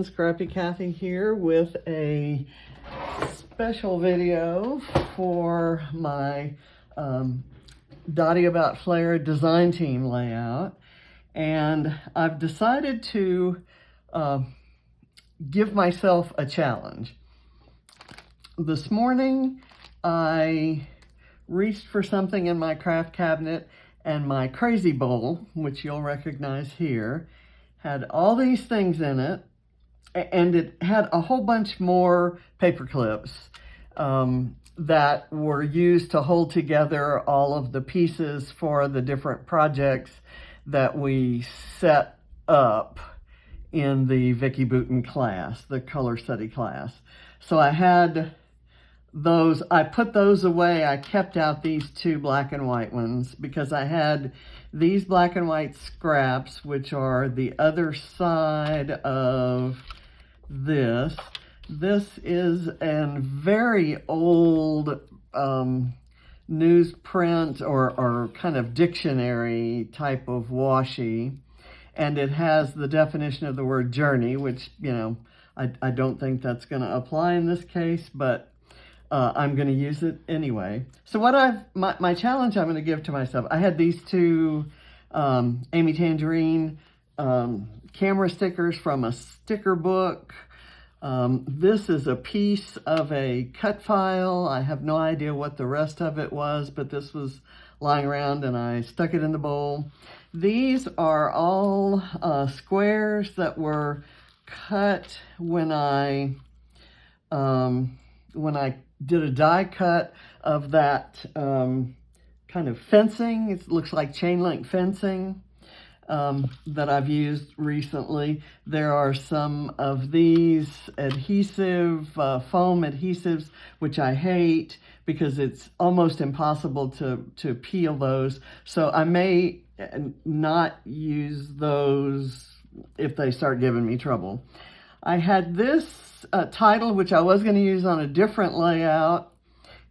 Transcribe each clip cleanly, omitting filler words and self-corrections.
everyone, Scrappy Kathy here with a special video for my Dotty About Flair design team layout. And I've decided to give myself a challenge. This morning I reached for something in my craft cabinet, and my crazy bowl, which you'll recognize here, had all these things in it, and it had a whole bunch more paper clips that were used to hold together all of the pieces for the different projects that we set up in the Vicky Booten class, the color study class. So I had those, I put those away. I kept out these two black and white ones because I had these black and white scraps, which are the other side of this. This is a very old newsprint or kind of dictionary type of washi, and it has the definition of the word journey, which, you know, I don't think that's going to apply in this case, but I'm going to use it anyway. So what my challenge I'm going to give to myself, I had these two Amy Tangerine camera stickers from a sticker book. This is a piece of a cut file. I have no idea what the rest of it was, but this was lying around and I stuck it in the bowl. These are all squares that were cut when I did a die cut of that kind of fencing. It looks like chain link fencing that I've used recently. There are some of these adhesive, foam adhesives, which I hate because it's almost impossible to peel those. So I may not use those if they start giving me trouble. I had this title, which I was going to use on a different layout,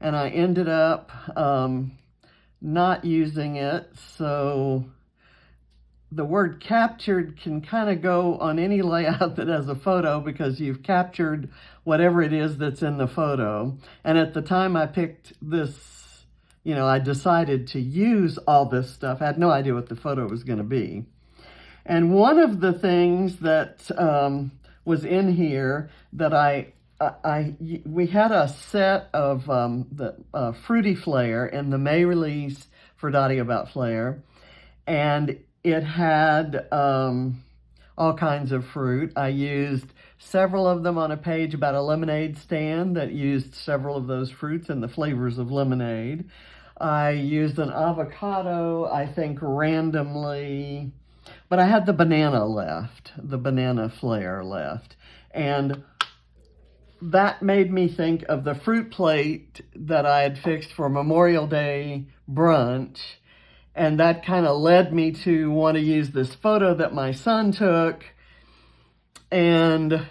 and I ended up not using it. So the word captured can kind of go on any layout that has a photo because you've captured whatever it is that's in the photo. And at the time I picked this, you know, I decided to use all this stuff. I had no idea what the photo was going to be. And one of the things that was in here that we had a set of the Fruity Flair in the May release for Dotty About Flair, and it had all kinds of fruit. I used several of them on a page about a lemonade stand that used several of those fruits and the flavors of lemonade. I used an avocado, I think, randomly, but I had the banana left, the banana Flair left. And that made me think of the fruit plate that I had fixed for Memorial Day brunch. And that kind of led me to want to use this photo that my son took. And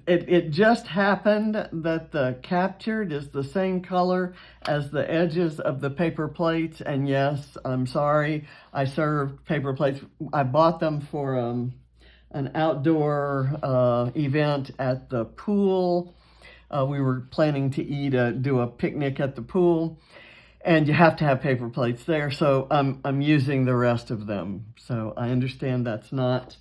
it just happened that the captured is the same color as the edges of the paper plates. And yes, I'm sorry, I served paper plates. I bought them for an outdoor event at the pool. We were planning to do a picnic at the pool, and you have to have paper plates there. So I'm using the rest of them. So I understand that's not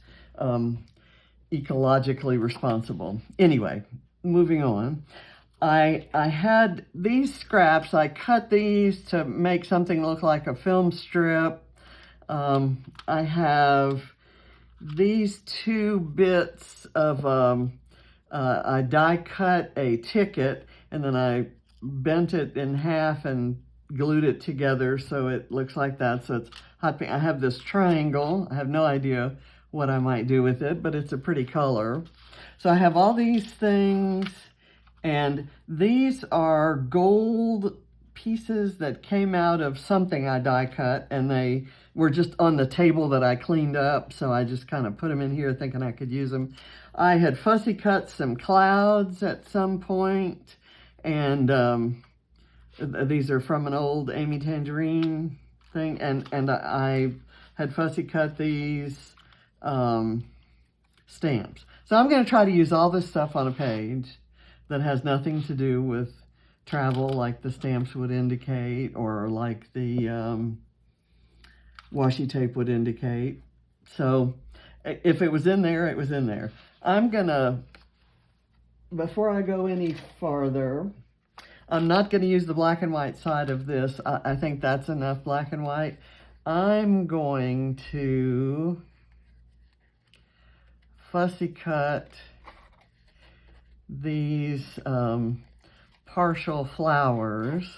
ecologically responsible. Anyway, moving on. I had these scraps. I cut these to make something look like a film strip. I have these two bits of, I die cut a ticket, and then I bent it in half and glued it together so it looks like that. So it's hot pink. I have this triangle. I have no idea what I might do with it, but it's a pretty color. So I have all these things, and these are gold pieces that came out of something I die cut, and they were just on the table that I cleaned up, so I just kind of put them in here thinking I could use them. I had fussy cut some clouds at some point, and these are from an old Amy Tangerine thing, and I had fussy cut these stamps. So I'm going to try to use all this stuff on a page that has nothing to do with travel, like the stamps would indicate, or like the washi tape would indicate. So if it was in there, it was in there. I'm gonna, before I go any farther, I'm not going to use the black and white side of this. I think that's enough black and white. I'm going to fussy cut these partial flowers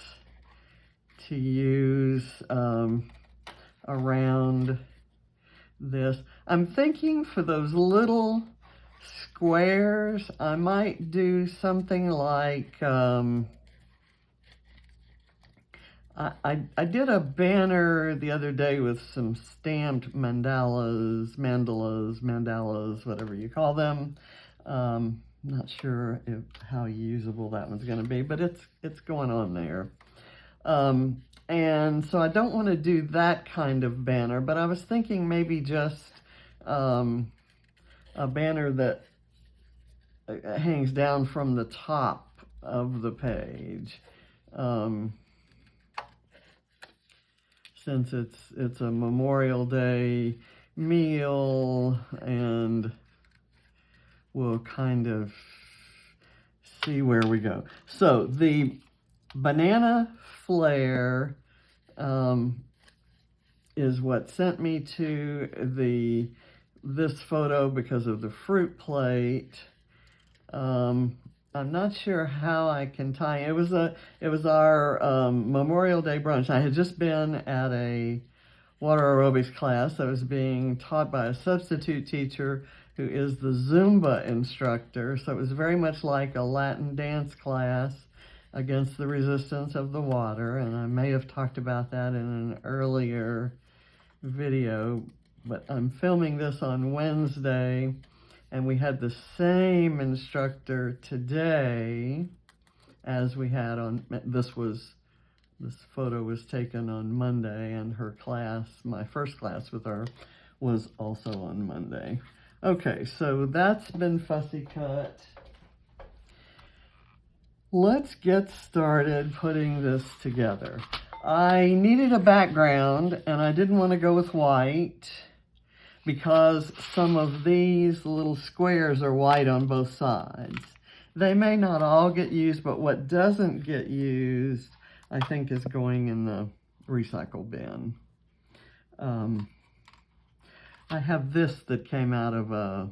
to use around this. I'm thinking for those little squares, I might do something like, I did a banner the other day with some stamped mandalas, whatever you call them. Not sure how usable that one's going to be, but it's going on there. And so I don't want to do that kind of banner, but I was thinking maybe just a banner that hangs down from the top of the page. Since it's a Memorial Day meal, and we'll kind of see where we go. So the banana Flair is what sent me to this photo because of the fruit plate. I'm not sure how I can tie it. It was our Memorial Day brunch. I had just been at a water aerobics class that was being taught by a substitute teacher who is the Zumba instructor. So it was very much like a Latin dance class against the resistance of the water. And I may have talked about that in an earlier video, but I'm filming this on Wednesday. And we had the same instructor today as we had on, this photo was taken on Monday, and her class, my first class with her, was also on Monday. Okay, so that's been fussy cut. Let's get started putting this together. I needed a background, and I didn't want to go with white, because some of these little squares are white on both sides. They may not all get used, but what doesn't get used, I think, is going in the recycle bin. I have this that came out of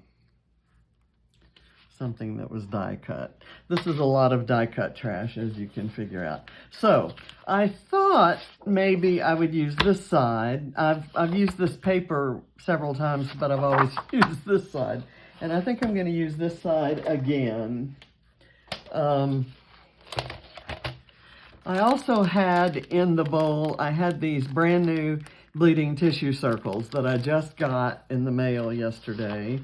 something that was die cut. This is a lot of die cut trash, as you can figure out. So I thought maybe I would use this side. I've used this paper several times, but I've always used this side. And I think I'm going to use this side again. I also had in the bowl, I had these brand new bleeding tissue circles that I just got in the mail yesterday.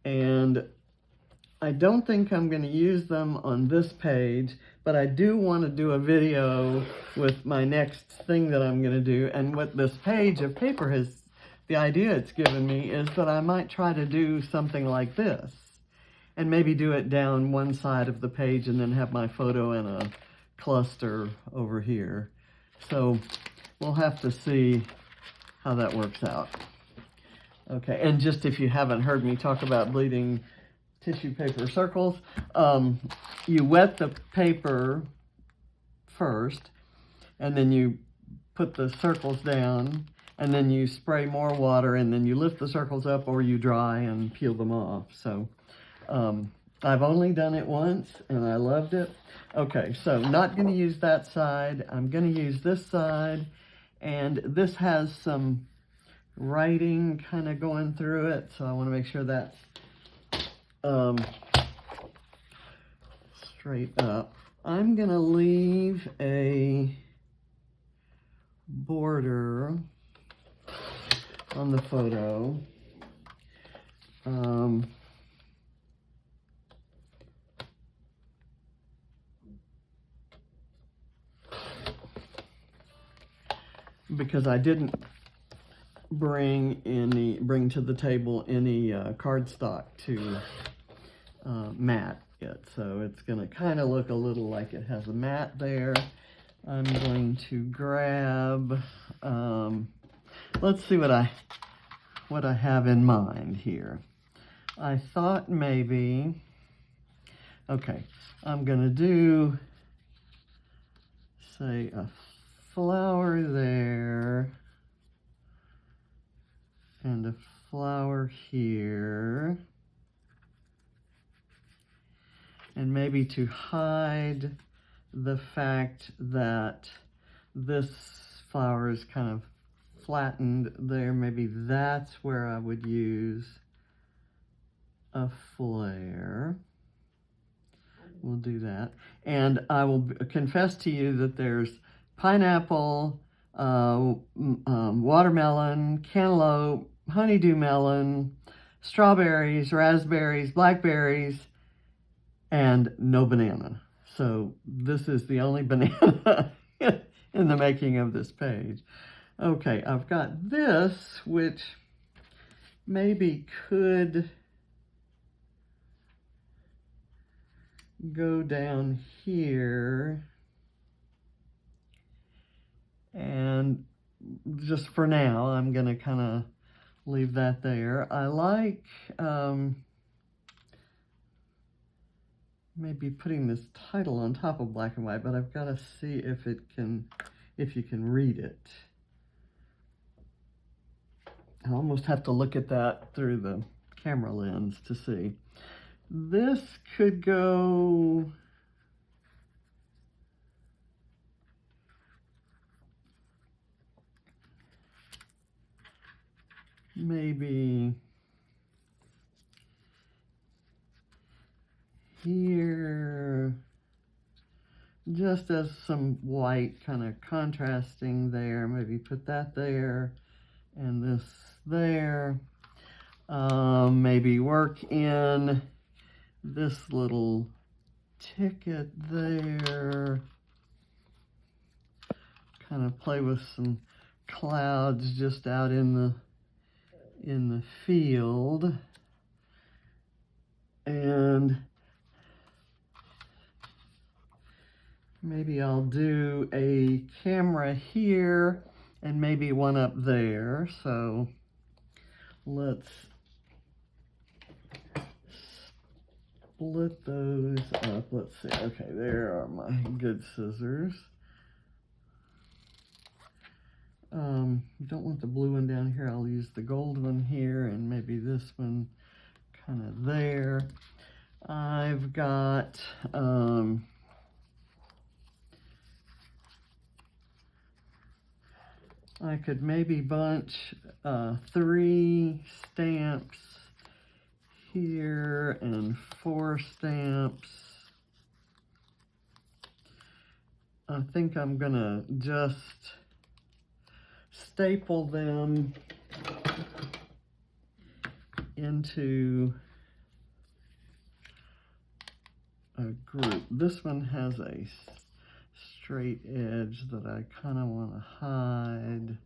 And I don't think I'm going to use them on this page, but I do want to do a video with my next thing that I'm going to do. And what this page of paper has, the idea it's given me is that I might try to do something like this and maybe do it down one side of the page and then have my photo in a cluster over here. So we'll have to see how that works out. Okay, and just if you haven't heard me talk about bleeding tissue paper circles, you wet the paper first, and then you put the circles down, and then you spray more water, and then you lift the circles up, or you dry and peel them off. So I've only done it once, and I loved it. Okay, so not going to use that side. I'm going to use this side, and this has some writing kind of going through it, so I want to make sure that's straight up. I'm going to leave a border on the photo. Because I didn't bring to the table any cardstock to mat it. So it's going to kind of look a little like it has a mat there. I'm going to grab, let's see what I have in mind here. I thought maybe, okay, I'm going to do, say, a flower there and a flower here. And maybe to hide the fact that this flower is kind of flattened there, maybe that's where I would use a flare. We'll do that. And I will confess to you that there's pineapple, watermelon, cantaloupe, honeydew melon, strawberries, raspberries, blackberries, and no banana. So this is the only banana in the making of this page. Okay, I've got this, which maybe could go down here. And just for now, I'm going to kind of leave that there. I like maybe putting this title on top of black and white, but I've got to see if you can read it. I almost have to look at that through the camera lens to see. This could go maybe here, just as some white kind of contrasting there. Maybe put that there and this there. Maybe work in this little ticket there. Kind of play with some clouds just out in the field. And maybe I'll do a camera here and maybe one up there. So let's split those up. Let's see. Okay, there are my good scissors. Don't want the blue one down here. I'll use the gold one here and maybe this one kind of there. I've got I could maybe bunch 3 stamps here and 4 stamps. I think I'm gonna just staple them into a group. This one has a straight edge that I kind of want to hide.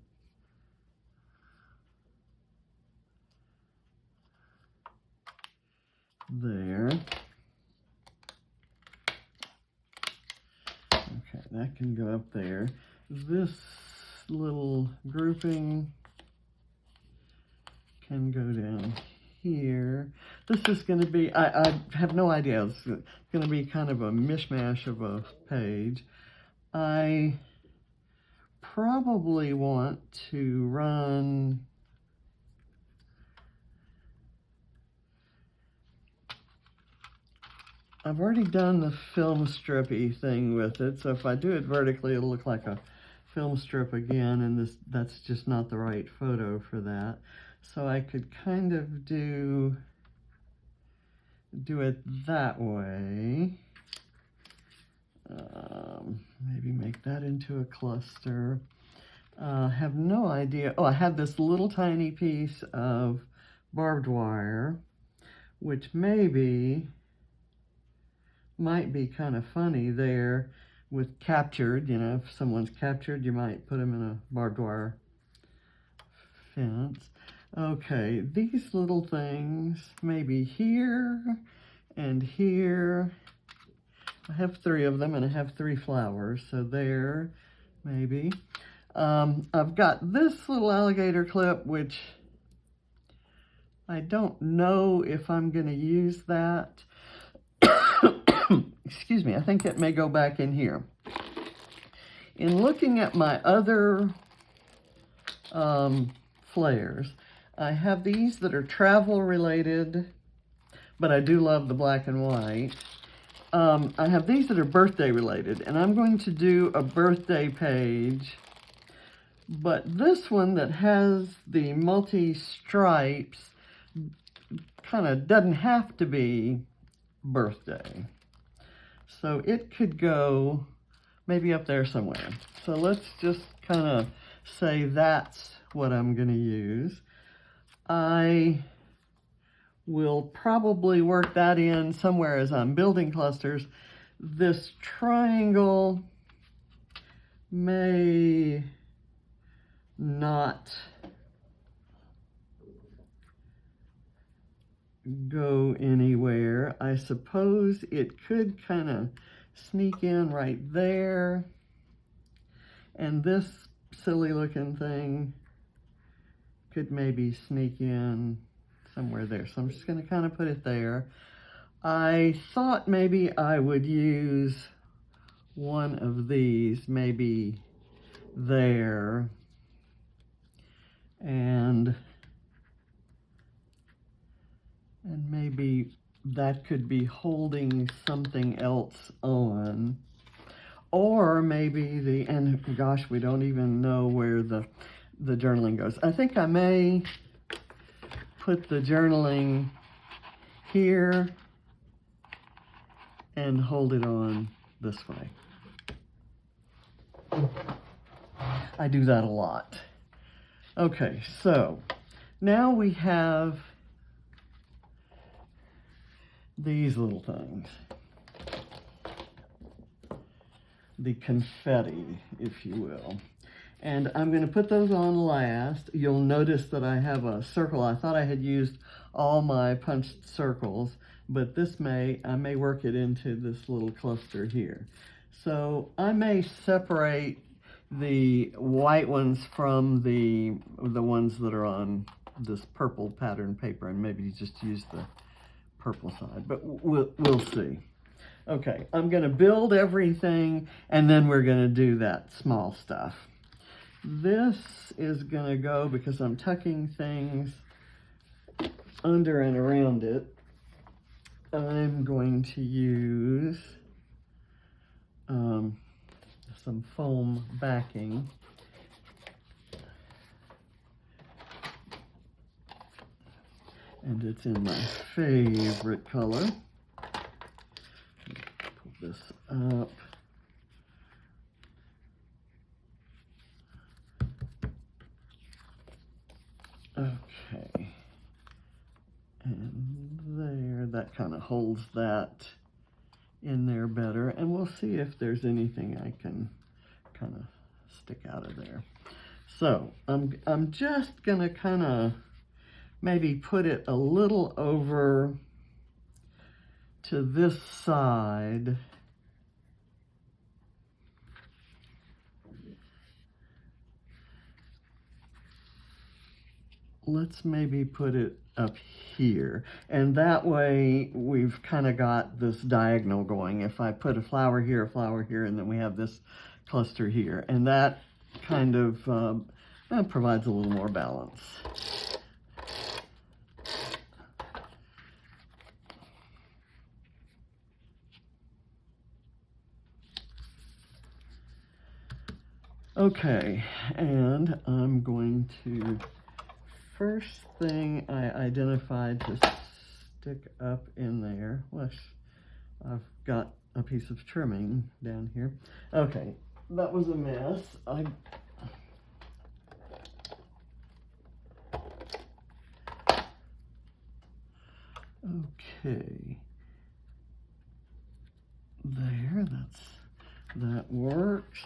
There. Okay, that can go up there. This little grouping can go down here. This is going to be, I have no idea, it's going to be kind of a mishmash of a page. I probably want to run I've already done the film strippy thing with it, so if I do it vertically, it'll look like a film strip again, and that's just not the right photo for that. So I could kind of do it that way. Maybe make that into a cluster. Have no idea. Oh, I have this little tiny piece of barbed wire, which might be kind of funny there with captured. You know, if someone's captured, you might put them in a barbed wire fence. Okay, these little things, maybe here and here. I have 3 of them and I have 3 flowers, so there, maybe. I've got this little alligator clip, which I don't know if I'm going to use that. Excuse me, I think it may go back in here. In looking at my other flares, I have these that are travel related, but I do love the black and white. I have these that are birthday related, and I'm going to do a birthday page, but this one that has the multi-stripes kind of doesn't have to be birthday. So it could go maybe up there somewhere. So let's just kind of say that's what I'm going to use. I will probably work that in somewhere as I'm building clusters. This triangle may not go anywhere. I suppose it could kind of sneak in right there. And this silly looking thing could maybe sneak in somewhere there. So I'm just going to kind of put it there. I thought maybe I would use one of these maybe there, and maybe that could be holding something else on. Or maybe and gosh, we don't even know where the journaling goes. I think I may put the journaling here and hold it on this way. I do that a lot. Okay, so now we have these little things. The confetti, if you will. And I'm going to put those on last. You'll notice that I have a circle. I thought I had used all my punched circles, but I may work it into this little cluster here. So I may separate the white ones from the ones that are on this purple pattern paper, and maybe just use the purple side, but we'll see. Okay, I'm going to build everything, and then we're going to do that small stuff. This is going to go, because I'm tucking things under and around it, I'm going to use some foam backing. And it's in my favorite color. Pull this up. Okay. And there, that kind of holds that in there better. And we'll see if there's anything I can kind of stick out of there. So I'm just gonna kind of maybe put it a little over to this side. Let's maybe put it up here. And that way we've kind of got this diagonal going. If I put a flower here, and then we have this cluster here. And that kind of provides a little more balance. Okay, and I'm going to, first thing I identified to stick up in there, I've got a piece of trimming down here. Okay, that was a mess. Okay, there, that works.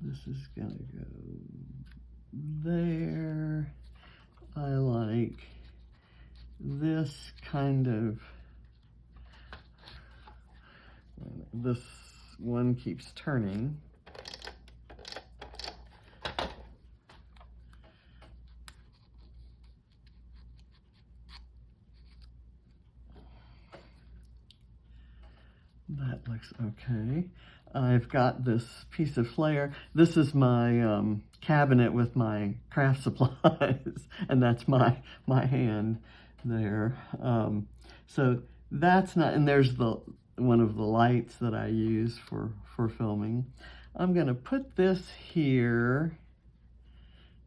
This is gonna go there. I like this kind of, this one keeps turning. That looks okay. I've got this piece of Flair. This is my cabinet with my craft supplies, and that's my hand there. So that's not, and there's the one of the lights that I use for filming. I'm gonna put this here,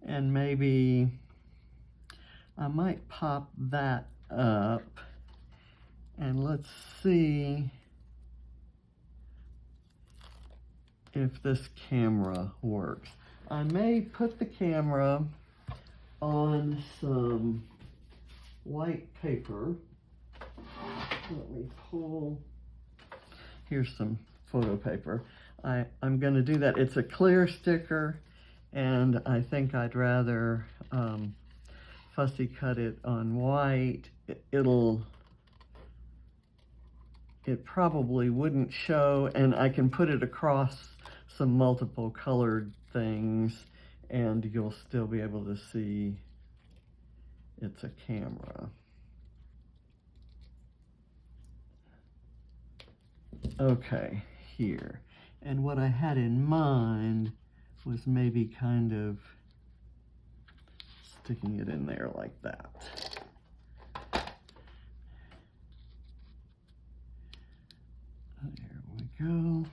and maybe I might pop that up, and let's see if this camera works. I may put the camera on some white paper. Let me pull, here's some photo paper. I'm gonna do that. It's a clear sticker, and I think I'd rather fussy cut it on white. It probably wouldn't show, and I can put it across some multiple colored things, and you'll still be able to see it's a camera. Okay, here. And what I had in mind was maybe kind of sticking it in there like that. There we go.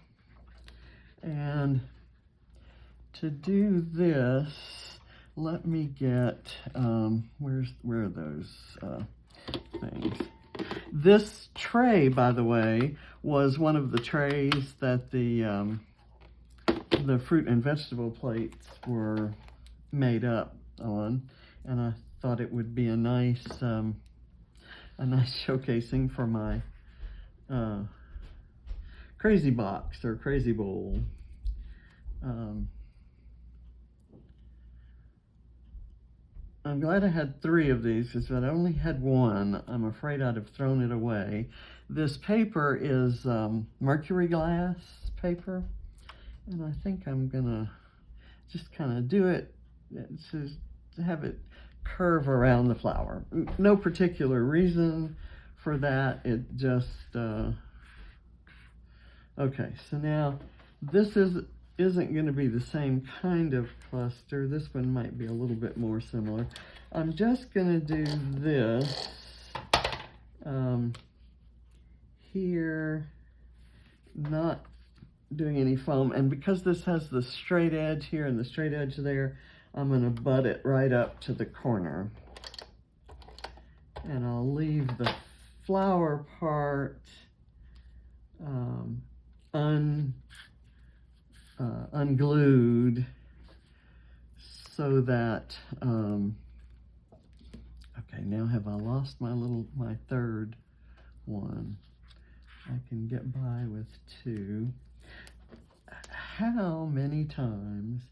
And to do this, let me get, where are those things? This tray, by the way, was one of the trays that the fruit and vegetable plates were made up on, and I thought it would be a nice showcasing for my crazy box or crazy bowl. I'm glad I had 3 of these, because if I only had 1, I'm afraid I'd have thrown it away. This paper is mercury glass paper, and I think I'm gonna just kind of do it to have it curve around the flower. No particular reason for that, it just, okay, so now this isn't going to be the same kind of cluster. This one might be a little bit more similar. I'm just going to do this here, not doing any foam. And because this has the straight edge here and the straight edge there, I'm going to butt it right up to the corner. And I'll leave the flower part unglued, so that okay, now have I lost my third one? I can get by with 2. How many times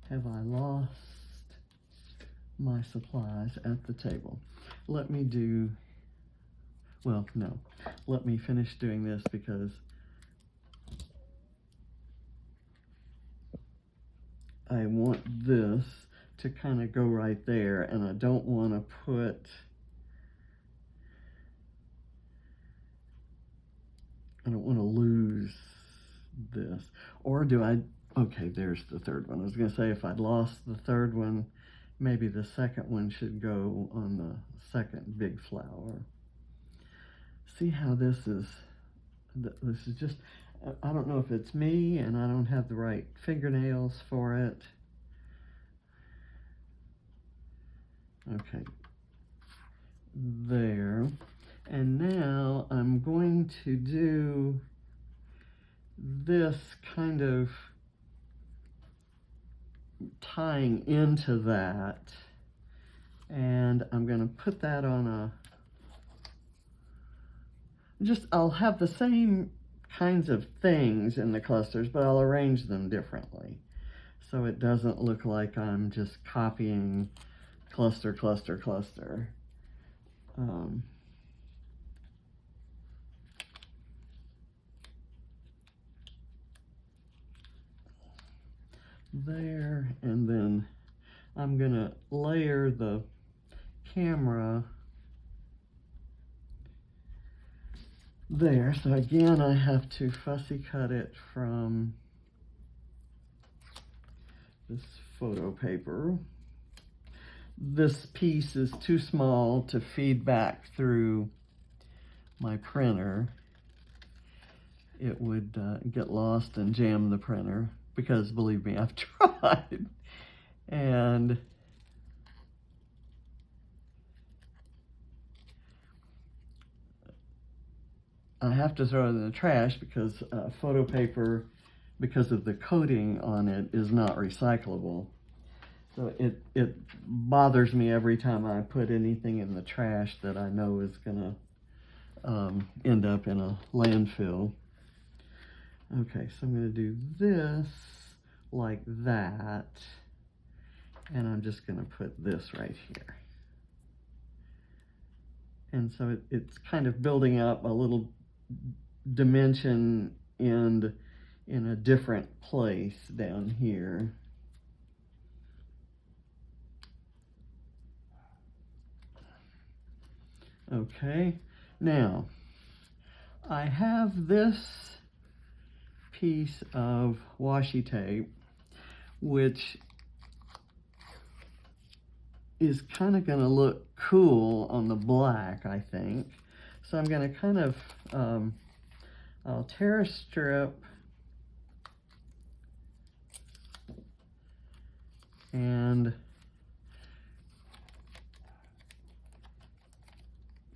have I lost my supplies at the table? Let me finish doing this, because I want this to kind of go right there, and I don't want to lose this. Or do I? Okay, there's the third one. I was going to say, if I'd lost the third one, maybe the second one should go on the second big flower. See how this is just, I don't know if it's me and I don't have the right fingernails for it. Okay, there. And now I'm going to do this kind of tying into that, and I'm going to put that on I'll have the same kinds of things in the clusters, but I'll arrange them differently. so it doesn't look like I'm just copying cluster, cluster, cluster. There, and then I'm gonna layer the camera there. So again, I have to fussy cut it from this photo paper. This piece is too small to feed back through my printer. It would get lost and jam the printer, because believe me, I've tried. And I have to throw it in the trash because photo paper, because of the coating on it, is not recyclable. So it bothers me every time I put anything in the trash that I know is gonna end up in a landfill. Okay, so I'm gonna do this like that, and I'm just gonna put this right here. And so it's kind of building up a little dimension and in a different place down here. Okay, now I have this piece of washi tape, which is kind of going to look cool on the black, I think. So I'm going to kind of, I'll tear a strip and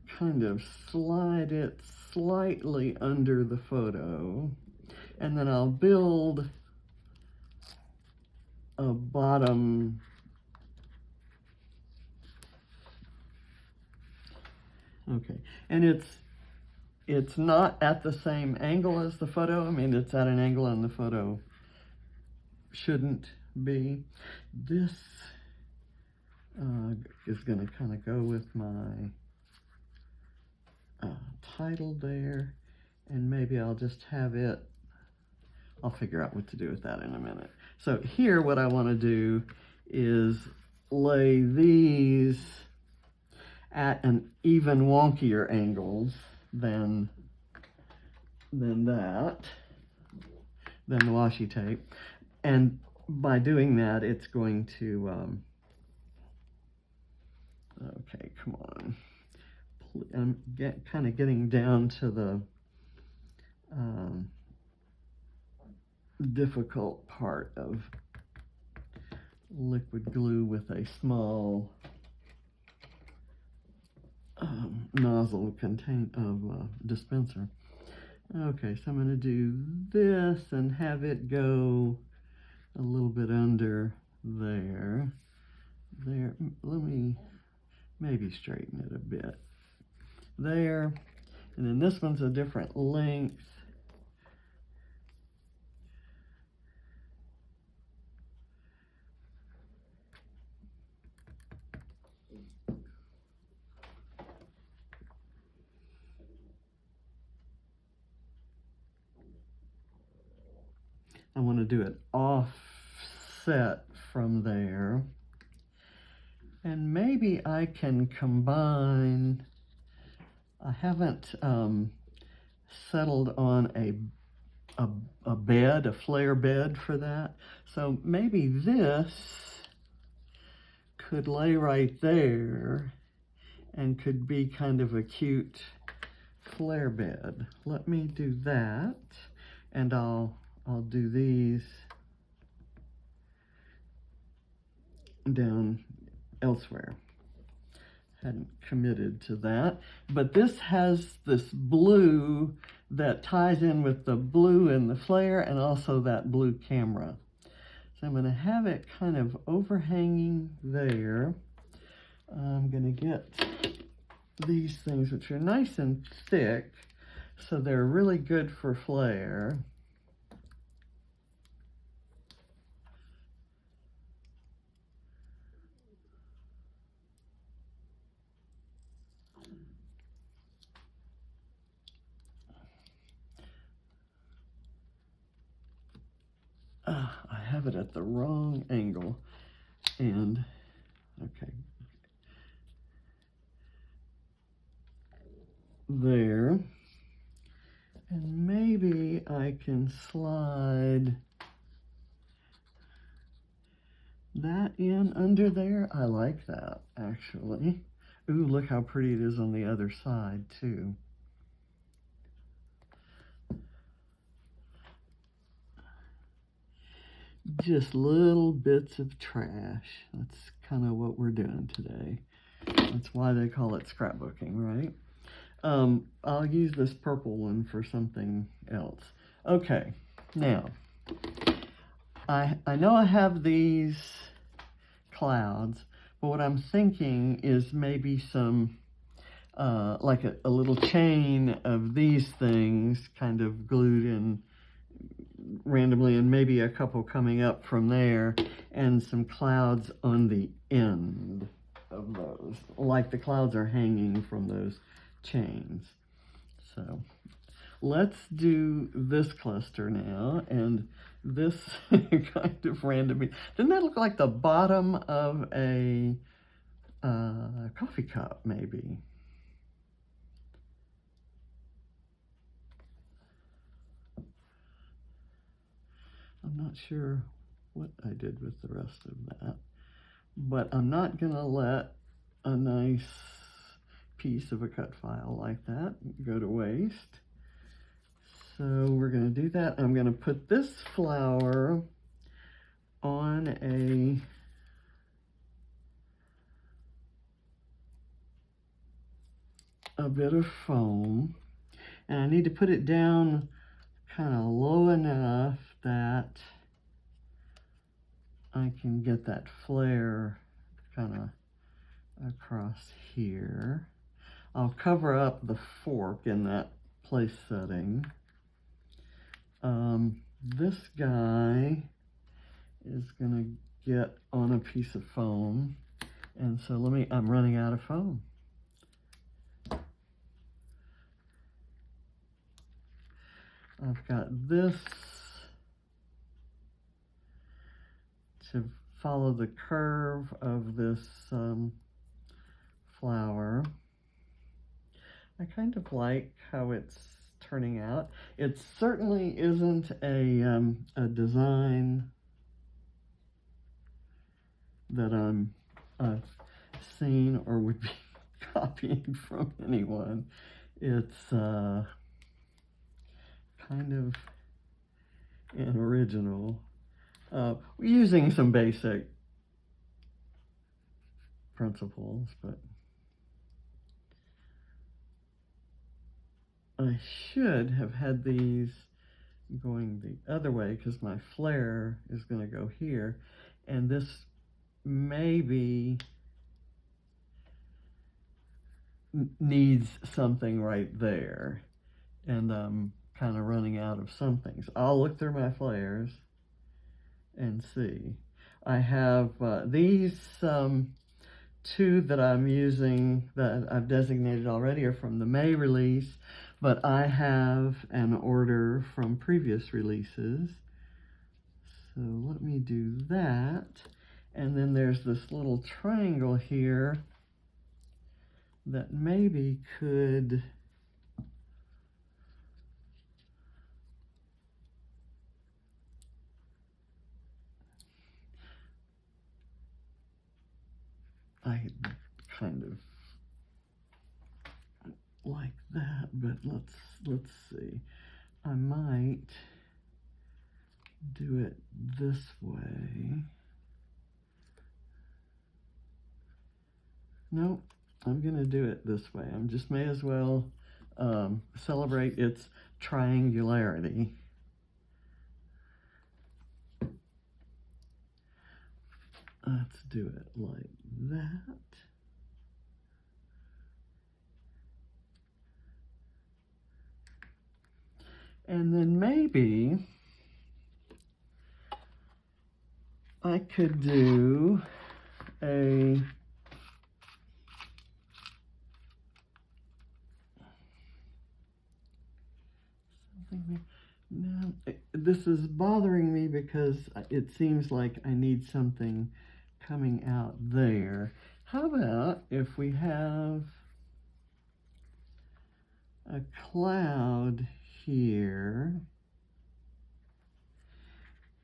kind of slide it slightly under the photo, and then I'll build a bottom okay, and it's not at the same angle as the photo. I mean, it's at an angle and the photo shouldn't be. This is going to kind of go with my title there, and maybe I'll just have it, I'll figure out what to do with that in a minute. So here what I want to do is lay these at an even wonkier angles than the washi tape, and by doing that it's going to okay, come on, I'm kind of getting down to the difficult part of liquid glue with a small nozzle dispenser. Okay, so I'm going to do this and have it go a little bit under there. Let me maybe straighten it a bit. There, and then this one's a different length. I want to do it offset from there. And maybe I can combine, I haven't settled on a bed, a Flair bed for that. So maybe this could lay right there and could be kind of a cute Flair bed. Let me do that, and I'll do these down elsewhere. Hadn't committed to that, but this has this blue that ties in with the blue in the Flair and also that blue camera. So I'm going to have it kind of overhanging there. I'm going to get these things, which are nice and thick, so they're really good for Flair. have it at the wrong angle. And, okay. There. And maybe I can slide that in under there. I like that, actually. Ooh, look how pretty it is on the other side, too. Just little bits of trash. That's kind of what we're doing today. That's why they call it scrapbooking, right? I'll use this purple one for something else. Okay, now, I know I have these clouds, but what I'm thinking is maybe some, like a little chain of these things kind of glued in randomly, and maybe a couple coming up from there, and some clouds on the end of those, like the clouds are hanging from those chains. So let's do this cluster now, and this kind of random, doesn't that look like the bottom of a coffee cup, maybe? I'm not sure what I did with the rest of that, but I'm not gonna let a nice piece of a cut file like that go to waste. So we're gonna do that. I'm gonna put this flower on a bit of foam, and I need to put it down kind of low enough that I can get that flare kind of across here. I'll cover up the fork in that place setting. This guy is gonna get on a piece of foam, and so I'm running out of foam. I've got this to follow the curve of this flower. I kind of like how it's turning out. It certainly isn't a design that I've seen or would be copying from anyone. It's kind of an original, using some basic principles, but I should have had these going the other way because my flare is going to go here, and this maybe needs something right there, and I'm kind of running out of some things. I'll look through my flares and see. I have these two that I'm using that I've designated already are from the May release, but I have an order from previous releases. So let me do that. And then there's this little triangle here that maybe could I kind of like that, but let's see. I might do it this way. Nope, I'm gonna do it this way. I'm just may as well celebrate its triangularity. Let's do it like that. And then maybe I could do a something. Now, this is bothering me because it seems like I need something coming out there. How about if we have a cloud here,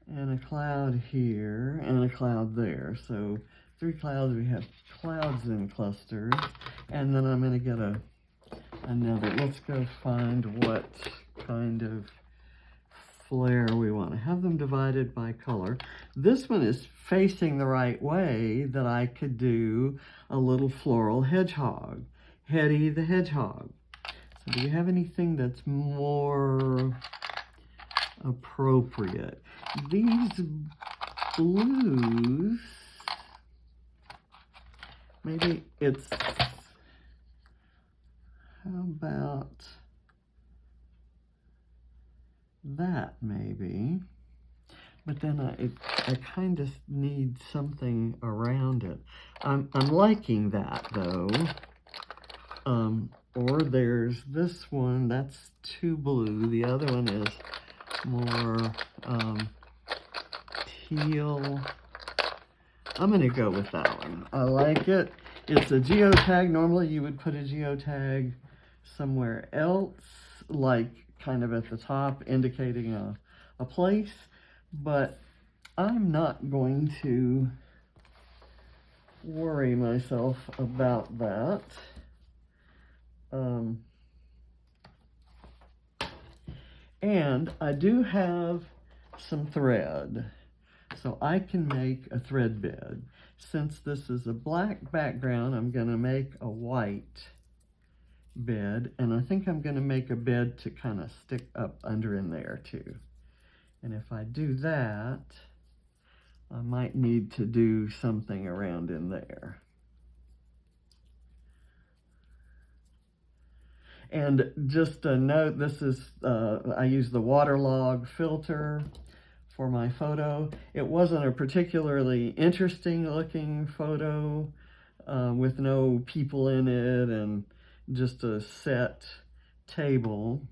and a cloud here, and a cloud there. So 3 clouds, we have clouds in clusters. And then I'm gonna get another, let's go find what kind of flare we want. I have them divided by color. This one is facing the right way that I could do a little floral hedgehog, Hetty the Hedgehog. So do you have anything that's more appropriate? These blues, maybe it's, how about that maybe? But then I kind of need something around it. I'm liking that though. Or there's this one, that's too blue. The other one is more teal. I'm gonna go with that one. I like it. It's a geotag. Normally you would put a geotag somewhere else, like kind of at the top, indicating a place, but I'm not going to worry myself about that. And I do have some thread, so I can make a thread bed. Since this is a black background, I'm going to make a white bed, and I think I'm going to make a bed to kind of stick up under in there too. And if I do that, I might need to do something around in there. And just a note, this is, I use the waterlog filter for my photo. It wasn't a particularly interesting looking photo with no people in it and just a set table.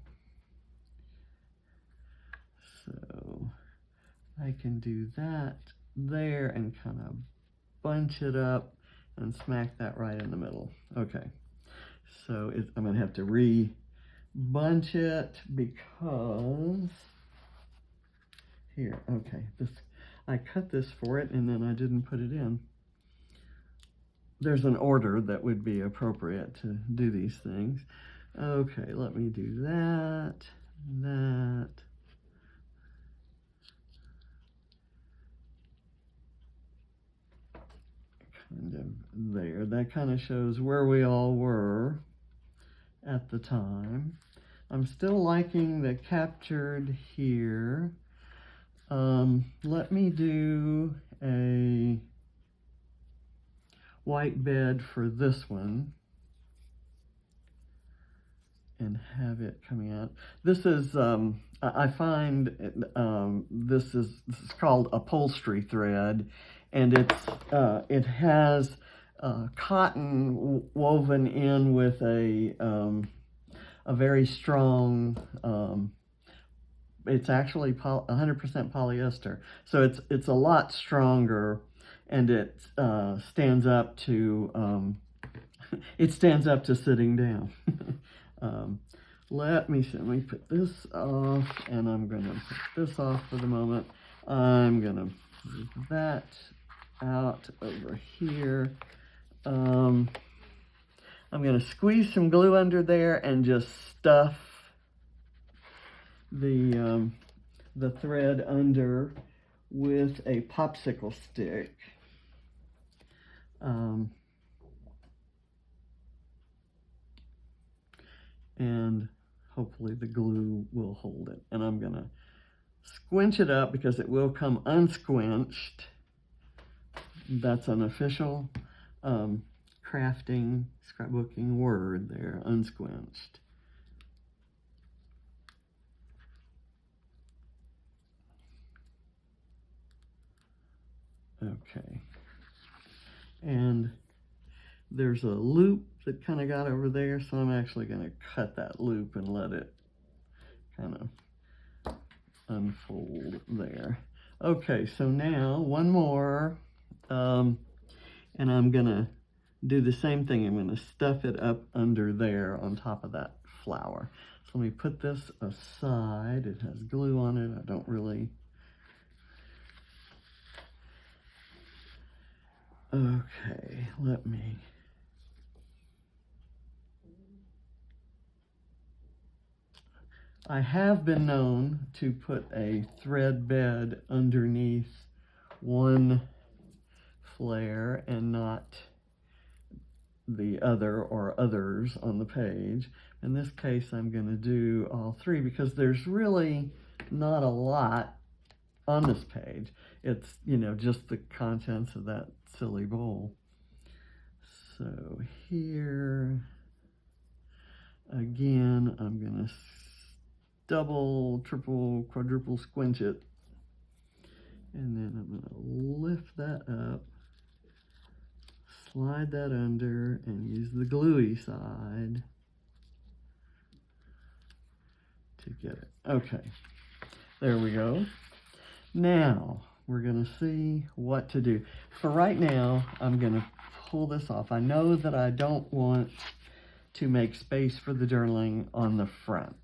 So I can do that there and kind of bunch it up and smack that right in the middle. Okay. So I'm going to have to re-bunch it because, here, okay, I cut this for it and then I didn't put it in. There's an order that would be appropriate to do these things. Okay, let me do that, that. Kind of there. That kind of shows where we all were at the time. I'm still liking the captured here. Let me do a white bed for this one and have it coming out. This is, I find this is called upholstery thread, and it has cotton woven in with a very strong, it's actually 100% polyester, so it's a lot stronger, and it stands up to sitting down. Let me put this off, and I'm gonna put this off for the moment. I'm gonna move that out over here. I'm gonna squeeze some glue under there and just stuff the thread under with a popsicle stick. And hopefully the glue will hold it. And I'm gonna squinch it up because it will come unsquinched. That's an official crafting, scrapbooking word there, unsquinched. Okay. And there's a loop that kind of got over there, so I'm actually going to cut that loop and let it kind of unfold there. Okay, so now one more, and I'm gonna do the same thing. I'm gonna stuff it up under there on top of that flower. So let me put this aside. It has glue on it. I don't really. Okay, let me. I have been known to put a thread bed underneath one flare and not the other or others on the page. In this case, I'm going to do all three because there's really not a lot on this page. It's, you know, just the contents of that silly bowl. So here, again, I'm going to double, triple, quadruple squinch it. And then I'm going to lift that up, slide that under, and use the gluey side to get it. Okay, there we go. Now, we're going to see what to do. For right now, I'm going to pull this off. I know that I don't want to make space for the journaling on the front.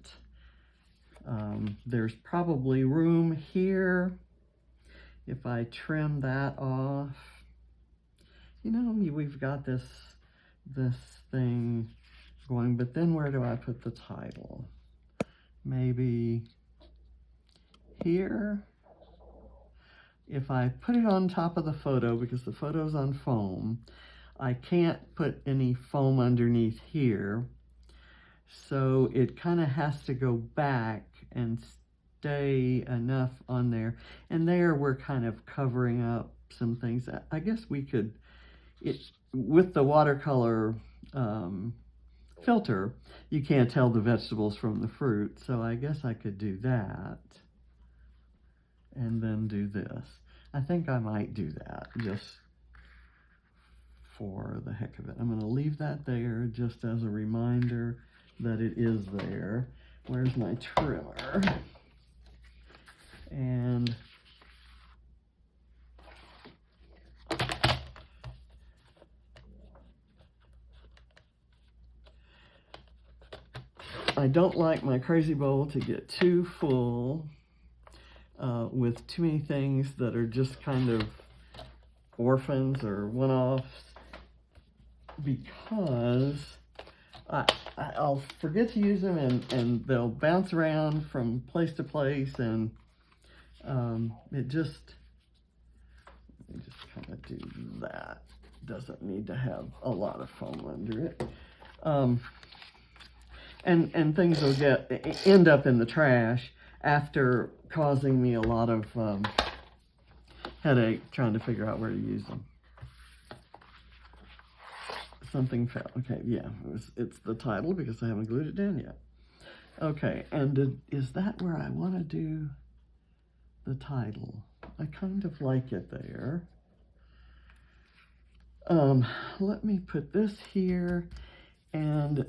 There's probably room here. If I trim that off, you know, we've got this thing going, but then where do I put the title? Maybe here. If I put it on top of the photo, because the photo's on foam, I can't put any foam underneath here. So it kind of has to go back and stay enough on there. And there we're kind of covering up some things. I guess we could, with the watercolor filter, you can't tell the vegetables from the fruit. So I guess I could do that and then do this. I think I might do that just for the heck of it. I'm going to leave that there just as a reminder that it is there. Where's my trimmer? And I don't like my crazy bowl to get too full with too many things that are just kind of orphans or one-offs, because I'll forget to use them and they'll bounce around from place to place, and let me just kind of do that. Doesn't need to have a lot of foam under it. And things will end up in the trash after causing me a lot of headache trying to figure out where to use them. Something fell. Okay, yeah, it's the title because I haven't glued it down yet. Okay, and is that where I want to do the title? I kind of like it there. Let me put this here, and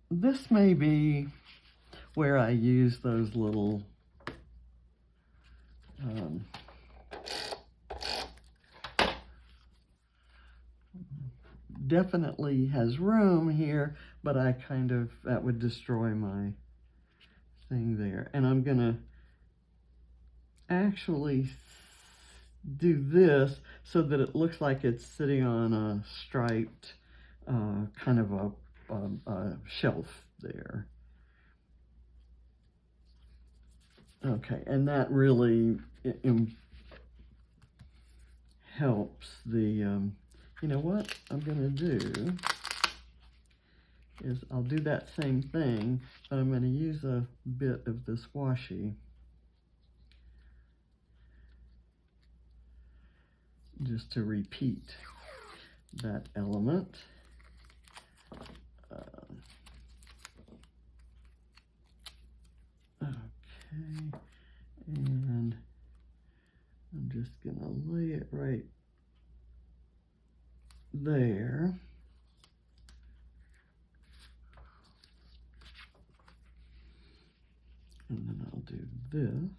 this may be where I use those little definitely has room here, but I kind of, that would destroy my thing there. And I'm gonna actually do this so that it looks like it's sitting on a striped kind of a shelf there. Okay, and that really helps the, you know what I'm gonna do is I'll do that same thing, but I'm gonna use a bit of this washi just to repeat that element. Okay, and I'm just gonna lay it right there. And then I'll do this.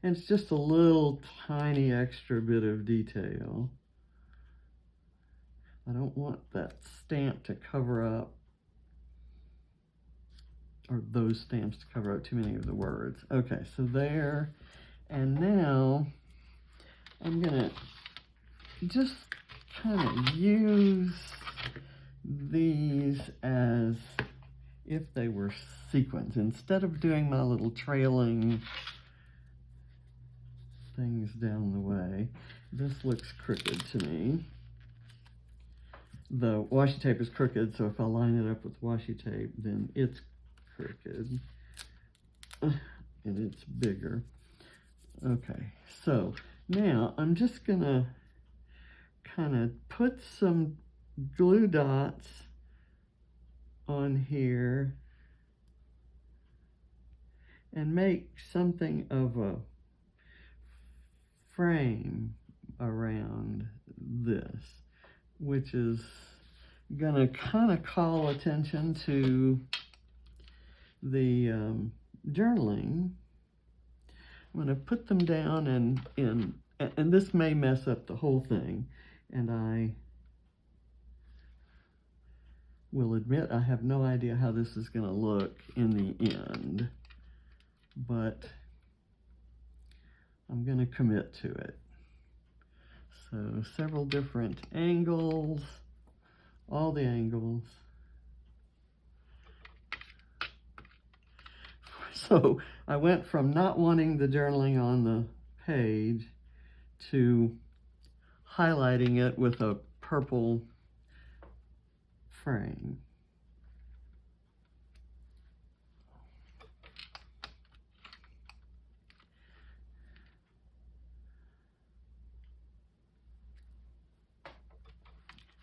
And it's just a little tiny extra bit of detail. I don't want that stamp to cover up, or those stamps to cover up too many of the words. Okay, so there. And now I'm gonna just kind of use these as if they were sequins. Instead of doing my little trailing things down the way, this looks crooked to me. The washi tape is crooked, so if I line it up with washi tape, then it's crooked. And it's bigger. Okay, so now I'm just gonna kind of put some glue dots on here and make something of a frame around this, which is gonna kind of call attention to the journaling. I'm gonna put them down and this may mess up the whole thing, and I will admit I have no idea how this is gonna look in the end, but I'm gonna commit to it. So several different angles, all the angles. So I went from not wanting the journaling on the page to highlighting it with a purple frame.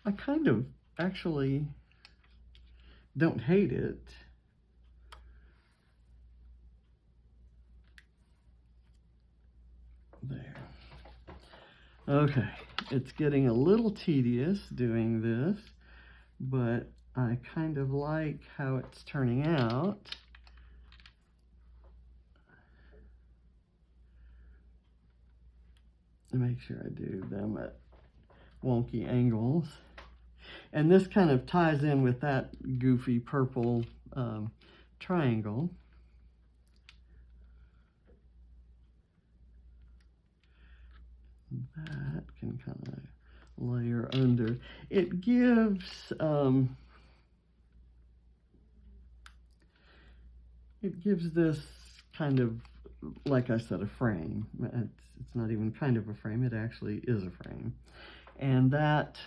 I kind of actually don't hate it. There. Okay, it's getting a little tedious doing this, but I kind of like how it's turning out. Make sure I do them at wonky angles. And this kind of ties in with that goofy purple triangle. That can kind of layer under. It gives this kind of, like I said, a frame. It's not even kind of a frame, it actually is a frame. And that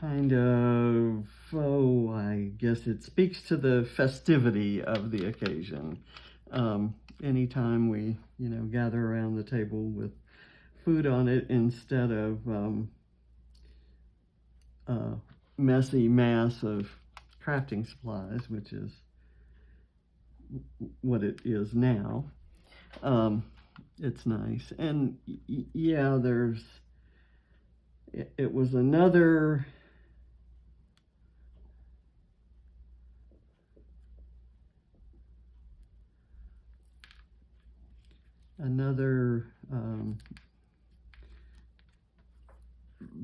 kind of, oh, I guess it speaks to the festivity of the occasion. Anytime we, gather around the table with food on it instead of a messy mass of crafting supplies, which is what it is now. It's nice. And yeah, it was another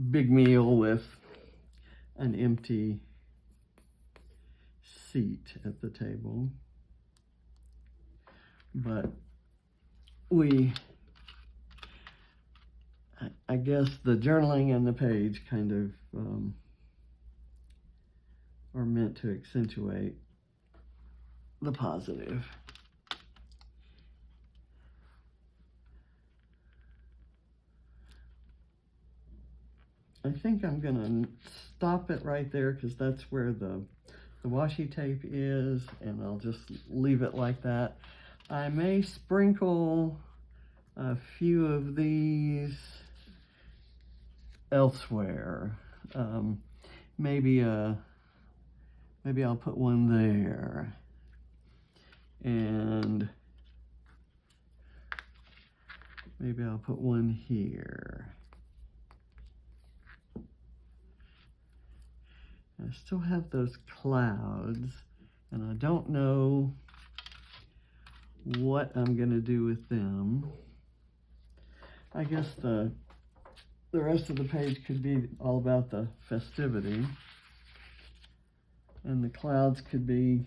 big meal with an empty seat at the table. But I guess the journaling and the page kind of are meant to accentuate the positive. I think I'm gonna stop it right there because that's where the washi tape is, and I'll just leave it like that. I may sprinkle a few of these elsewhere. Maybe I'll put one there, and maybe I'll put one here. I still have those clouds, And I don't know what I'm going to do with them. I guess the rest of the page could be all about the festivity. And the clouds could be,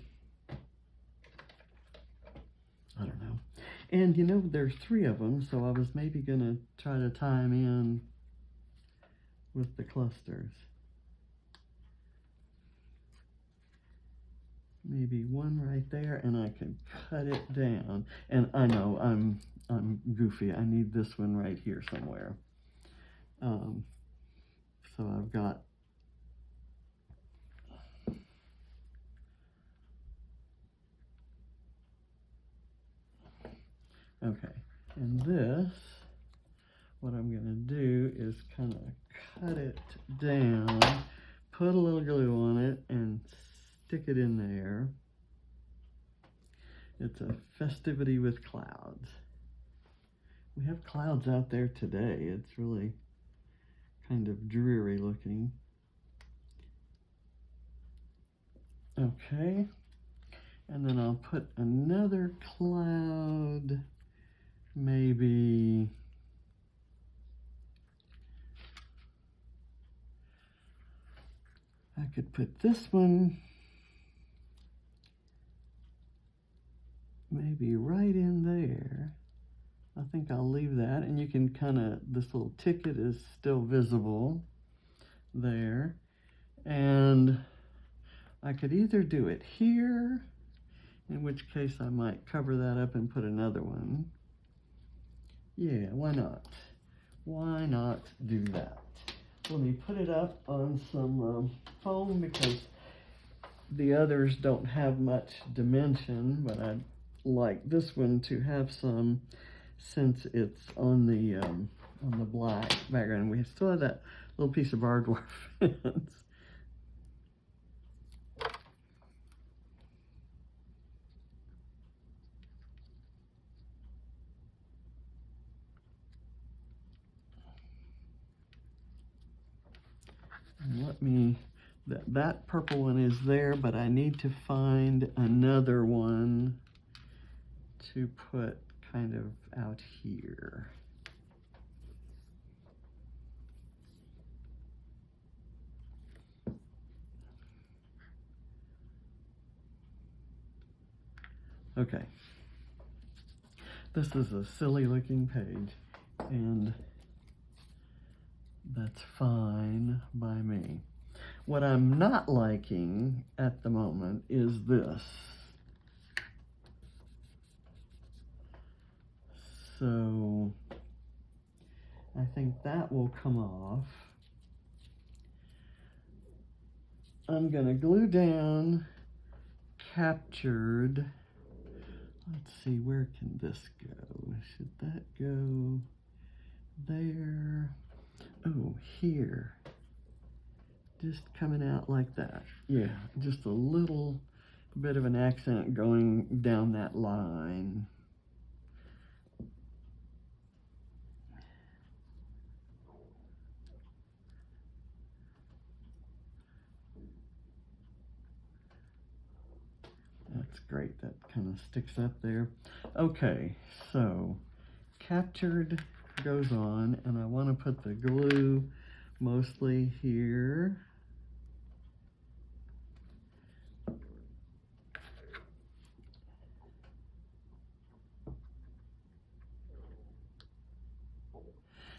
I don't know. And you know, there's 3 of them, so I was maybe going to try to tie them in with the clusters. Maybe one right there, and I can cut it down. And I know I'm goofy. I need this one right here somewhere. So I've got okay. And this, what I'm going to do is kind of cut it down, put a little glue on it, and stick it in there. It's a festivity with clouds. We have clouds out there today. It's really kind of dreary looking. Okay, and then I'll put another cloud, maybe I could put this one maybe right in there. I think I'll leave that, and you can kind of, this little ticket is still visible there. And I could either do it here, in which case I might cover that up and put another one. Yeah, why not? Why not do that? Let me put it up on some foam because the others don't have much dimension, but I'd like this one to have some, since it's on the black background. We still have that little piece of barbed wire fence. And let me, that purple one is there, but I need to find another one to put kind of out here. Okay. This is a silly looking page, and that's fine by me. What I'm not liking at the moment is this. So I think that will come off. I'm going to glue down captured. Let's see, where can this go? Should that go there? Oh, here. Just coming out like that. Yeah, just a little bit of an accent going down that line. That's great, that kind of sticks up there. Okay, so captured goes on, and I want to put the glue mostly here.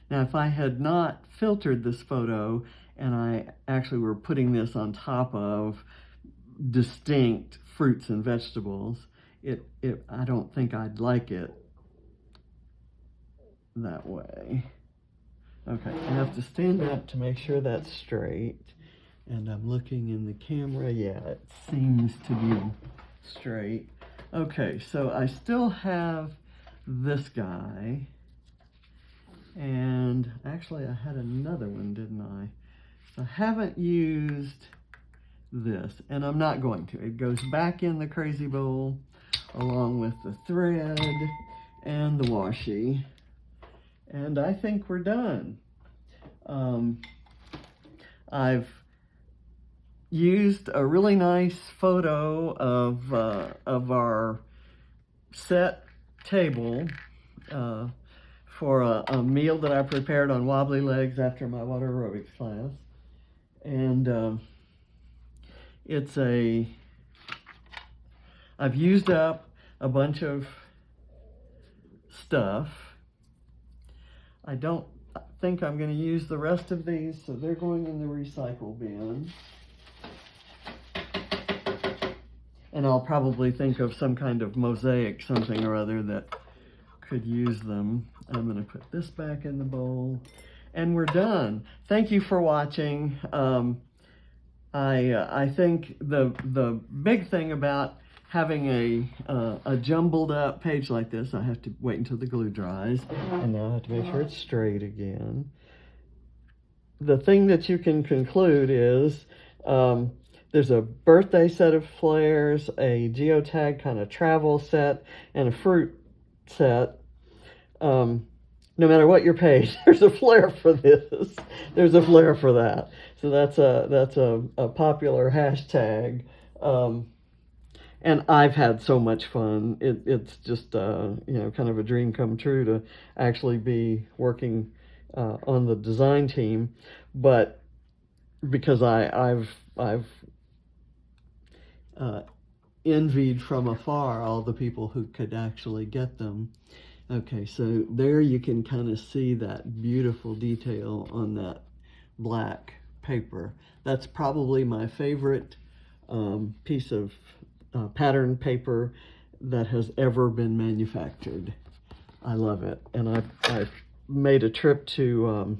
Now, if I had not filtered this photo and I actually were putting this on top of distinct fruits and vegetables, I don't think I'd like it that way. Okay, I have to stand up to make sure that's straight, and I'm looking in the camera. Yeah, it seems to be straight. Okay, so I still have this guy, and actually I had another one, didn't I? So I haven't used this, and I'm not going to. It goes back in the crazy bowl along with the thread and the washi, and I think we're done. I've used a really nice photo of our set table for a meal that I prepared on wobbly legs after my water aerobics class. And I've used up a bunch of stuff. I don't think I'm going to use the rest of these, so they're going in the recycle bin. And I'll probably think of some kind of mosaic, something or other that could use them. I'm going to put this back in the bowl, and we're done. Thank you for watching. I think the big thing about having a jumbled up page like this, I have to wait until the glue dries, and now I have to make sure it's straight again. The thing that you can conclude is there's a birthday set of Flairs, a geotag kind of travel set, and a fruit set. No matter what your page, there's a Flair for this. There's a Flair for that. So that's a popular hashtag. And I've had so much fun. It's just kind of a dream come true to actually be working on the design team, but because I've envied from afar all the people who could actually get them. Okay, so there you can kind of see that beautiful detail on that black paper. That's probably my favorite piece of pattern paper that has ever been manufactured. I love it. And I've made a trip to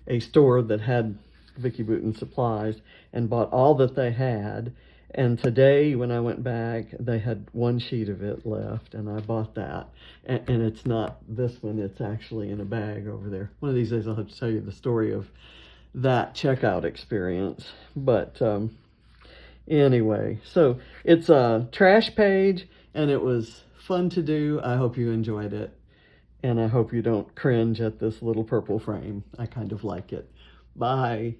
a store that had Vicky Bouton supplies and bought all that they had. And today, when I went back, they had one sheet of it left, and I bought that. And it's not this one, it's actually in a bag over there. One of these days, I'll have to tell you the story of that checkout experience. But anyway, so it's a trash page, and it was fun to do. I hope you enjoyed it. And I hope you don't cringe at this little purple frame. I kind of like it. Bye.